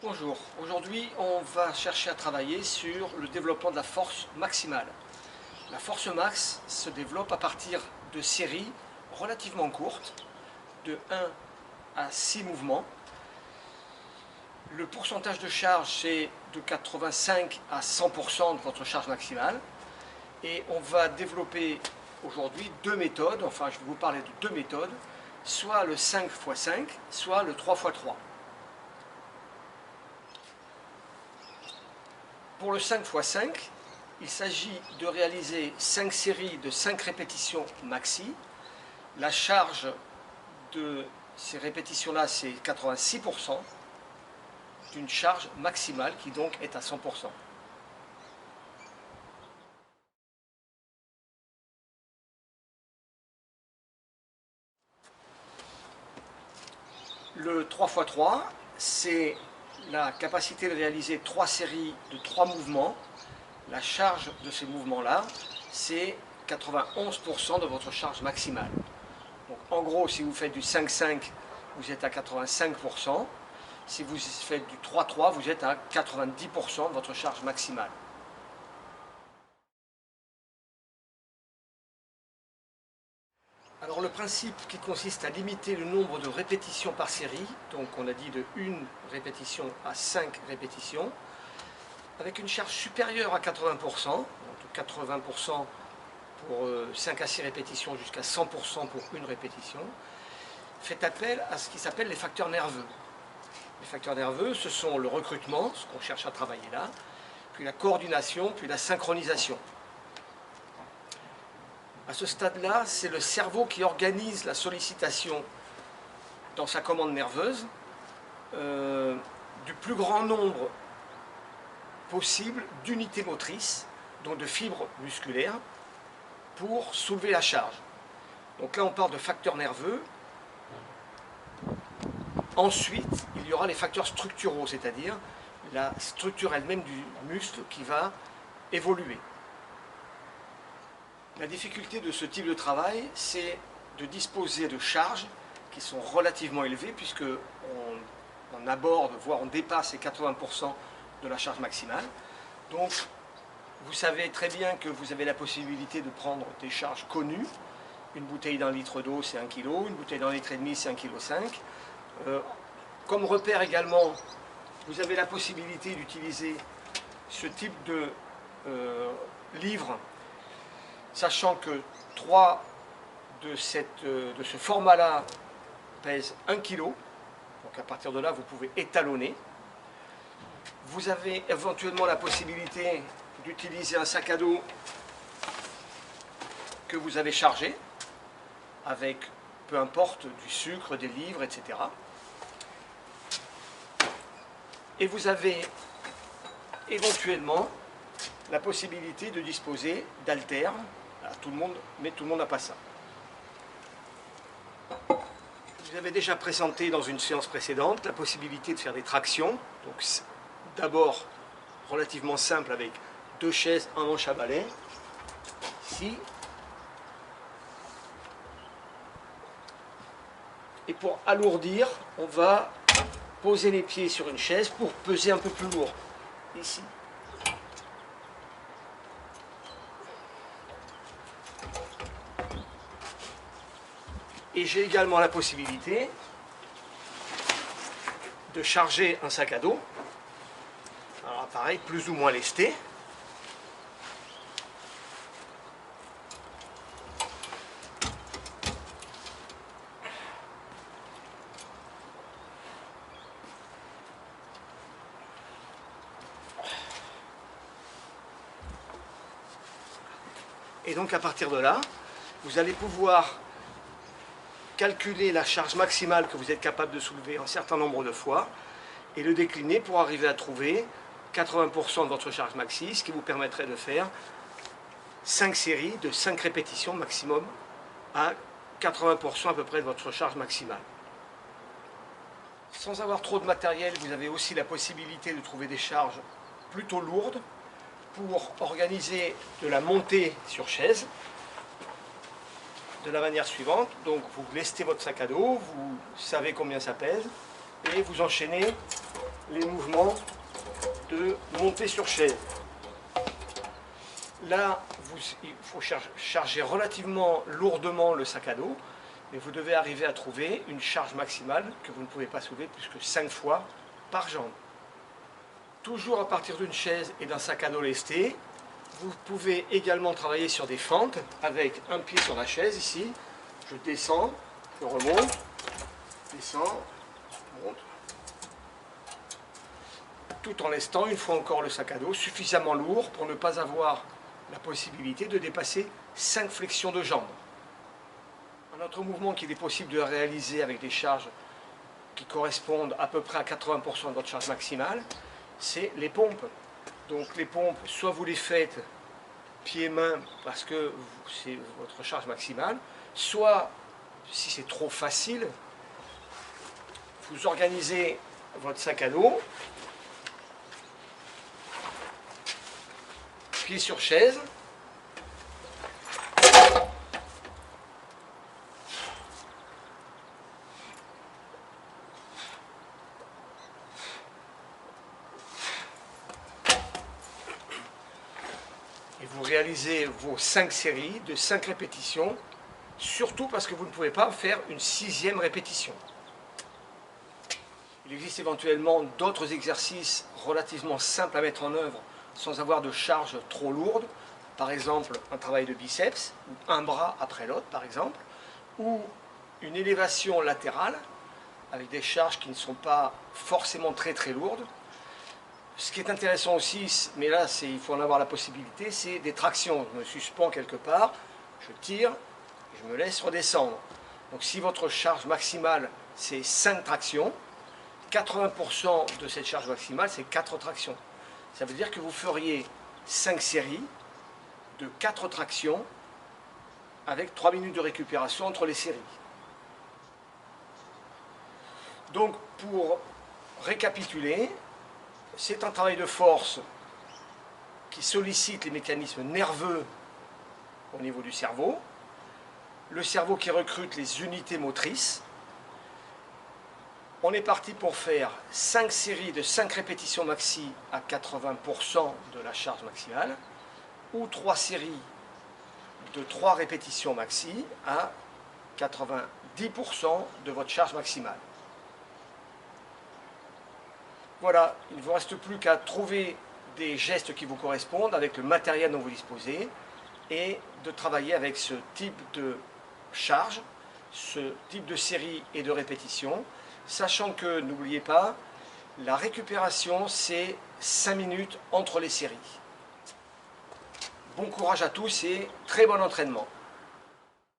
Bonjour, aujourd'hui on va chercher à travailler sur le développement de la force maximale. La force max se développe à partir de séries relativement courtes, de 1 à 6 mouvements. Le pourcentage de charge c'est de 85 à 100% de votre charge maximale. Et on va développer aujourd'hui deux méthodes, enfin je vais vous parler de deux méthodes, soit le 5x5, soit le 3x3. Pour le 5x5, il s'agit de réaliser 5 séries de 5 répétitions maxi. La charge de ces répétitions-là, c'est 86% d'une charge maximale qui donc est à 100%. Le 3x3, c'est la capacité de réaliser 3 séries de 3 mouvements. La charge de ces mouvements-là, c'est 91% de votre charge maximale. Donc en gros, si vous faites du 5-5, vous êtes à 85%. Si vous faites du 3-3, vous êtes à 90% de votre charge maximale. Alors le principe qui consiste à limiter le nombre de répétitions par série, donc on a dit de 1 répétition à 5 répétitions, avec une charge supérieure à 80%, donc 80% pour 5 à 6 répétitions jusqu'à 100% pour une répétition, fait appel à ce qui s'appelle les facteurs nerveux. Les facteurs nerveux, ce sont le recrutement, ce qu'on cherche à travailler là, puis la coordination, puis la synchronisation. À ce stade-là, c'est le cerveau qui organise la sollicitation dans sa commande nerveuse du plus grand nombre possible d'unités motrices, donc de fibres musculaires, pour soulever la charge. Donc là, on parle de facteurs nerveux. Ensuite, il y aura les facteurs structuraux, c'est-à-dire la structure elle-même du muscle qui va évoluer. La difficulté de ce type de travail, c'est de disposer de charges qui sont relativement élevées, puisque on aborde, voire on dépasse les 80% de la charge maximale. Donc, vous savez très bien que vous avez la possibilité de prendre des charges connues. Une bouteille d'1 litre d'eau, c'est 1 kg. Une bouteille d'1,5 litre, c'est 1,5 kg. Comme repère également, vous avez la possibilité d'utiliser ce type de livre, sachant que 3 de ce format-là pèsent 1 kg. Donc à partir de là, vous pouvez étalonner. Vous avez éventuellement la possibilité d'utiliser un sac à dos que vous avez chargé, avec peu importe du sucre, des livres, etc. Et vous avez éventuellement la possibilité de disposer d'haltères. Tout le monde, mais tout le monde n'a pas ça. Je vous avais déjà présenté dans une séance précédente la possibilité de faire des tractions. Donc d'abord relativement simple avec 2 chaises, un manche à balai. Ici. Et pour alourdir, on va poser les pieds sur une chaise pour peser un peu plus lourd. Ici. Et j'ai également la possibilité de charger un sac à dos. Alors pareil, plus ou moins lesté. Et donc à partir de là, vous allez pouvoir calculer la charge maximale que vous êtes capable de soulever un certain nombre de fois et le décliner pour arriver à trouver 80% de votre charge maxi, ce qui vous permettrait de faire 5 séries de 5 répétitions maximum à 80% à peu près de votre charge maximale. Sans avoir trop de matériel, vous avez aussi la possibilité de trouver des charges plutôt lourdes pour organiser de la montée sur chaise de la manière suivante. Donc vous lestez votre sac à dos, vous savez combien ça pèse, et vous enchaînez les mouvements de montée sur chaise. Là, il faut charger relativement lourdement le sac à dos, mais vous devez arriver à trouver une charge maximale que vous ne pouvez pas soulever plus que 5 fois par jambe. Toujours à partir d'une chaise et d'un sac à dos lesté, vous pouvez également travailler sur des fentes avec un pied sur la chaise ici. Je descends, je remonte, descends, monte. Tout en lestant une fois encore le sac à dos suffisamment lourd pour ne pas avoir la possibilité de dépasser 5 flexions de jambes. Un autre mouvement qu'il est possible de réaliser avec des charges qui correspondent à peu près à 80% de votre charge maximale, c'est les pompes. Donc les pompes, soit vous les faites pieds-mains parce que c'est votre charge maximale, soit, si c'est trop facile, vous organisez votre sac à dos, pied sur chaise, et vous réalisez vos 5 séries de 5 répétitions, surtout parce que vous ne pouvez pas faire une 6e répétition. Il existe éventuellement d'autres exercices relativement simples à mettre en œuvre sans avoir de charge trop lourde, par exemple un travail de biceps, ou un bras après l'autre par exemple, ou une élévation latérale avec des charges qui ne sont pas forcément très lourdes. Ce qui est intéressant aussi, mais là il faut en avoir la possibilité, c'est des tractions. Je me suspends quelque part, je tire, et je me laisse redescendre. Donc si votre charge maximale c'est 5 tractions, 80% de cette charge maximale c'est 4 tractions. Ça veut dire que vous feriez 5 séries de 4 tractions avec 3 minutes de récupération entre les séries. Donc pour récapituler, c'est un travail de force qui sollicite les mécanismes nerveux au niveau du cerveau, le cerveau qui recrute les unités motrices. On est parti pour faire 5 séries de 5 répétitions maxi à 80% de la charge maximale, ou 3 séries de 3 répétitions maxi à 90% de votre charge maximale. Voilà, il ne vous reste plus qu'à trouver des gestes qui vous correspondent avec le matériel dont vous disposez et de travailler avec ce type de charge, ce type de série et de répétition, sachant que, n'oubliez pas, la récupération c'est 5 minutes entre les séries. Bon courage à tous et très bon entraînement.